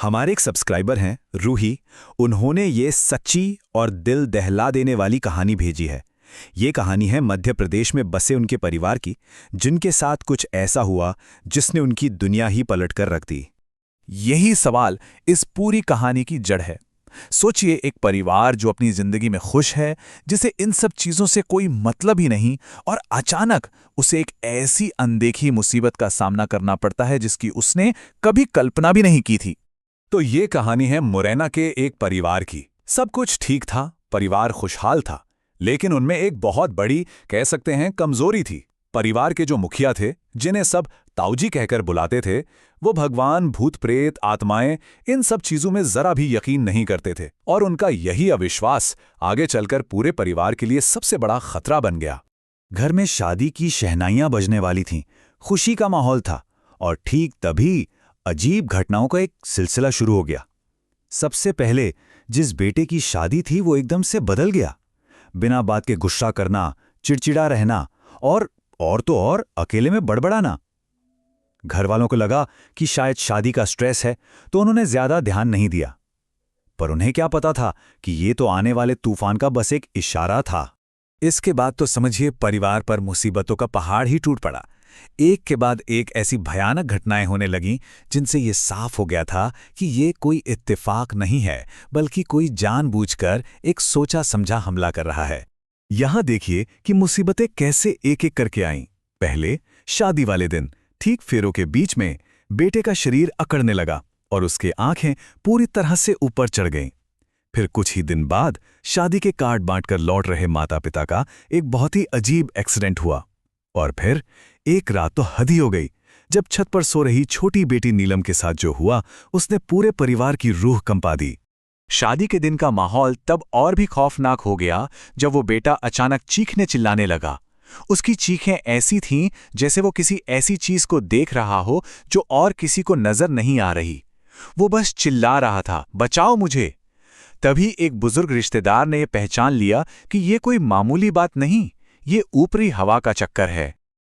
हमारे एक सब्सक्राइबर हैं रूही। उन्होंने ये सच्ची और दिल दहला देने वाली कहानी भेजी है। ये कहानी है मध्य प्रदेश में बसे उनके परिवार की, जिनके साथ कुछ ऐसा हुआ जिसने उनकी दुनिया ही पलट कर रख दी। यही सवाल इस पूरी कहानी की जड़ है। सोचिए, एक परिवार जो अपनी जिंदगी में खुश है, जिसे इन सब चीजों से कोई मतलब ही नहीं, और अचानक उसे एक ऐसी अनदेखी मुसीबत का सामना करना पड़ता है जिसकी उसने कभी कल्पना भी नहीं की थी। तो ये कहानी है मुरैना के एक परिवार की। सब कुछ ठीक था, परिवार खुशहाल था, लेकिन उनमें एक बहुत बड़ी, कह सकते हैं, कमजोरी थी। परिवार के जो मुखिया थे, जिन्हें सब ताऊजी कहकर बुलाते थे, वो भगवान, भूत प्रेत, आत्माएं, इन सब चीजों में जरा भी यकीन नहीं करते थे। और उनका यही अविश्वास आगे चलकर पूरे परिवार के लिए सबसे बड़ा खतरा बन गया। घर में शादी की शहनाइयां बजने वाली थीं, खुशी का माहौल था, और ठीक तभी अजीब घटनाओं का एक सिलसिला शुरू हो गया। सबसे पहले जिस बेटे की शादी थी वो एकदम से बदल गया। बिना बात के गुस्सा करना, चिड़चिड़ा रहना और अकेले में बड़बड़ाना। घर वालों को लगा कि शायद शादी का स्ट्रेस है, तो उन्होंने ज्यादा ध्यान नहीं दिया। पर उन्हें क्या पता था कि ये तो आने वाले तूफान का बस एक इशारा था। इसके बाद तो समझिए परिवार पर मुसीबतों का पहाड़ ही टूट पड़ा। एक के बाद एक ऐसी भयानक घटनाएं होने लगीं जिनसे ये साफ हो गया था कि ये कोई इत्तेफाक नहीं है, बल्कि कोई जानबूझकर एक सोचा समझा हमला कर रहा है। यहां देखिए कि मुसीबतें कैसे एक एक करके आईं। पहले शादी वाले दिन ठीक फेरों के बीच में बेटे का शरीर अकड़ने लगा और उसके आंखें पूरी तरह से ऊपर चढ़ गईं। फिर कुछ ही दिन बाद शादी के कार्ड बांटकर लौट रहे माता पिता का एक बहुत ही अजीब एक्सीडेंट हुआ। और फिर एक रात तो हद ही हो गई, जब छत पर सो रही छोटी बेटी नीलम के साथ जो हुआ, उसने पूरे परिवार की रूह कंपा दी। शादी के दिन का माहौल तब और भी खौफनाक हो गया जब वो बेटा अचानक चीखने चिल्लाने लगा। उसकी चीखें ऐसी थीं जैसे वो किसी ऐसी चीज को देख रहा हो जो और किसी को नजर नहीं आ रही। वो बस चिल्ला रहा था, बचाओ मुझे। तभी एक बुजुर्ग रिश्तेदार ने यह पहचान लिया कि ये कोई मामूली बात नहीं, ये ऊपरी हवा का चक्कर है।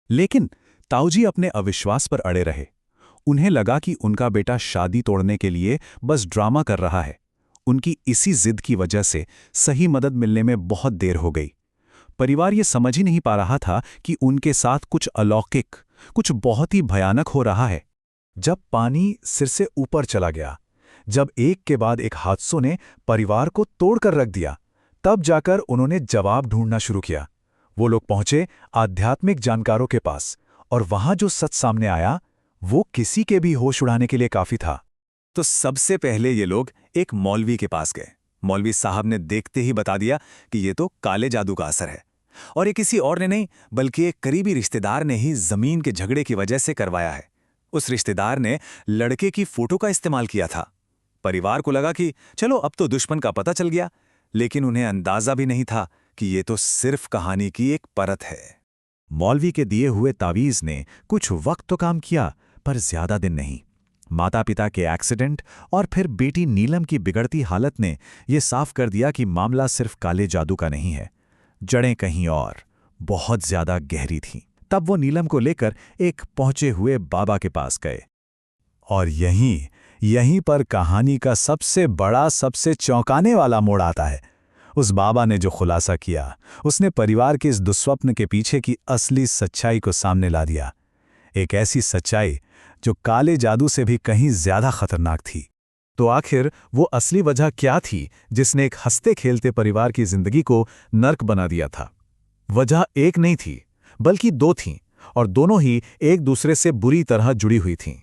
लेकिन ताऊजी अपने अविश्वास पर अड़े रहे। उन्हें लगा कि उनका बेटा शादी तोड़ने के लिए बस ड्रामा कर रहा है। उनकी इसी जिद की वजह से सही मदद मिलने में बहुत देर हो गई। परिवार ये समझ ही नहीं पा रहा था कि उनके साथ कुछ अलौकिक, कुछ बहुत ही भयानक हो रहा है। जब पानी सिर से ऊपर चला गया, जब एक के बाद एक हादसों ने परिवार को तोड़कर रख दिया, तब जाकर उन्होंने जवाब ढूंढना शुरू किया। वो लोग पहुंचे आध्यात्मिक जानकारों के पास, और वहां जो सच सामने आया वो किसी के भी होश उड़ाने के लिए काफी था। तो सबसे पहले ये लोग एक मौलवी के पास गए। मौलवी साहब ने देखते ही बता दिया कि ये तो काले जादू का असर है, और ये किसी और ने नहीं बल्कि एक करीबी रिश्तेदार ने ही जमीन के झगड़े की वजह से करवाया है। उस रिश्तेदार ने लड़के की फोटो का इस्तेमाल किया था। परिवार को लगा कि चलो अब तो दुश्मन का पता चल गया, लेकिन उन्हें अंदाजा भी नहीं था कि ये तो सिर्फ कहानी की एक परत है। मौलवी के दिए हुए तावीज ने कुछ वक्त तो काम किया, पर ज्यादा दिन नहीं। माता पिता के एक्सीडेंट और फिर बेटी नीलम की बिगड़ती हालत ने यह साफ कर दिया कि मामला सिर्फ काले जादू का नहीं है, जड़ें कहीं और बहुत ज्यादा गहरी थीं। तब वो नीलम को लेकर एक पहुंचे हुए बाबा के पास गए। और यहीं पर कहानी का सबसे बड़ा, सबसे चौंकाने वाला मोड़ आता है। उस बाबा ने जो खुलासा किया, उसने परिवार के इस दुस्वप्न के पीछे की असली सच्चाई को सामने ला दिया। एक ऐसी सच्चाई जो काले जादू से भी कहीं ज्यादा खतरनाक थी। तो आखिर वो असली वजह क्या थी जिसने एक हंसते खेलते परिवार की जिंदगी को नर्क बना दिया था? वजह एक नहीं थी, बल्कि दो थीं, और दोनों ही एक दूसरे से बुरी तरह जुड़ी हुई थीं।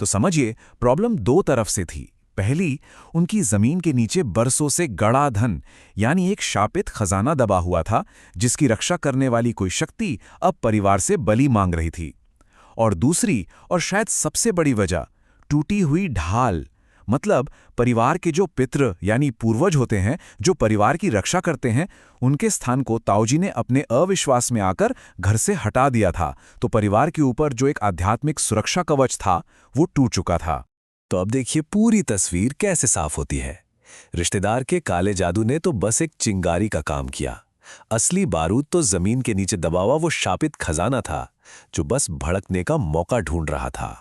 तो समझिए, प्रॉब्लम दो तरफ से थी। पहली, उनकी जमीन के नीचे बरसों से गड़ा धन, यानी एक शापित खजाना दबा हुआ था, जिसकी रक्षा करने वाली कोई शक्ति अब परिवार से बलि मांग रही थी। और दूसरी, और शायद सबसे बड़ी वजह, टूटी हुई ढाल। मतलब परिवार के जो पितृ यानी पूर्वज होते हैं, जो परिवार की रक्षा करते हैं, उनके स्थान को ताऊजी ने अपने अविश्वास में आकर घर से हटा दिया था। तो परिवार के ऊपर जो एक आध्यात्मिक सुरक्षा कवच था, वो टूट चुका था। तो अब देखिए पूरी तस्वीर कैसे साफ होती है। रिश्तेदार के काले जादू ने तो बस एक चिंगारी का काम किया। असली बारूद तो जमीन के नीचे दबा हुआ वो शापित खजाना था, जो बस भड़कने का मौका ढूंढ रहा था।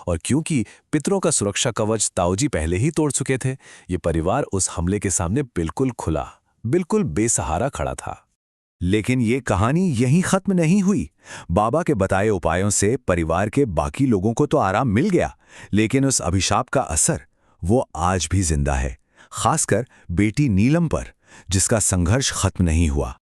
और क्योंकि पितरों का सुरक्षा कवच ताऊजी पहले ही तोड़ चुके थे, ये परिवार उस हमले के सामने बिल्कुल खुला, बिल्कुल बेसहारा खड़ा था। लेकिन ये कहानी यहीं खत्म नहीं हुई। बाबा के बताए उपायों से परिवार के बाकी लोगों को तो आराम मिल गया, लेकिन उस अभिशाप का असर वो आज भी जिंदा है, खासकर बेटी नीलम पर, जिसका संघर्ष खत्म नहीं हुआ।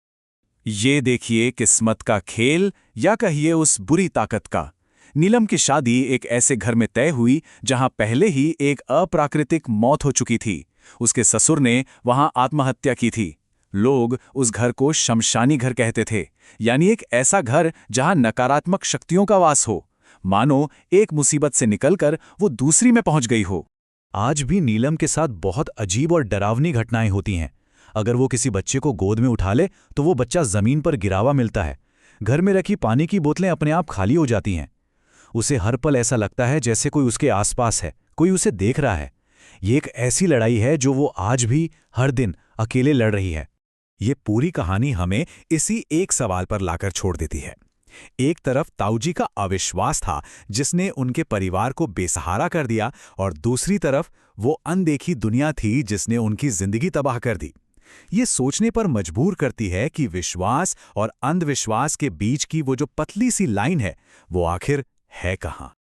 ये देखिए किस्मत का खेल, या कहिए उस बुरी ताकत का। नीलम की शादी एक ऐसे घर में तय हुई जहां पहले ही एक अप्राकृतिक मौत हो चुकी थी। उसके ससुर ने वहां आत्महत्या की थी। लोग उस घर को शमशानी घर कहते थे, यानी एक ऐसा घर जहां नकारात्मक शक्तियों का वास हो, मानो एक मुसीबत से निकलकर वो दूसरी में पहुंच गई हो। आज भी नीलम के साथ बहुत अजीब और डरावनी घटनाएं होती हैं। अगर वो किसी बच्चे को गोद में उठा ले तो वो बच्चा जमीन पर गिरा हुआ मिलता है। घर में रखी पानी की बोतलें अपने आप खाली हो जाती हैं। उसे हर पल ऐसा लगता है जैसे कोई उसके आसपास है, कोई उसे देख रहा है। ये एक ऐसी लड़ाई है जो वो आज भी हर दिन अकेले लड़ रही है। ये पूरी कहानी हमें इसी एक सवाल पर लाकर छोड़ देती है। एक तरफ ताऊजी का अविश्वास था जिसने उनके परिवार को बेसहारा कर दिया, और दूसरी तरफ वो अनदेखी दुनिया थी जिसने उनकी जिंदगी तबाह कर दी। ये सोचने पर मजबूर करती है कि विश्वास और अंधविश्वास के बीच की वो जो पतली सी लाइन है, वो आखिर है कहाँ।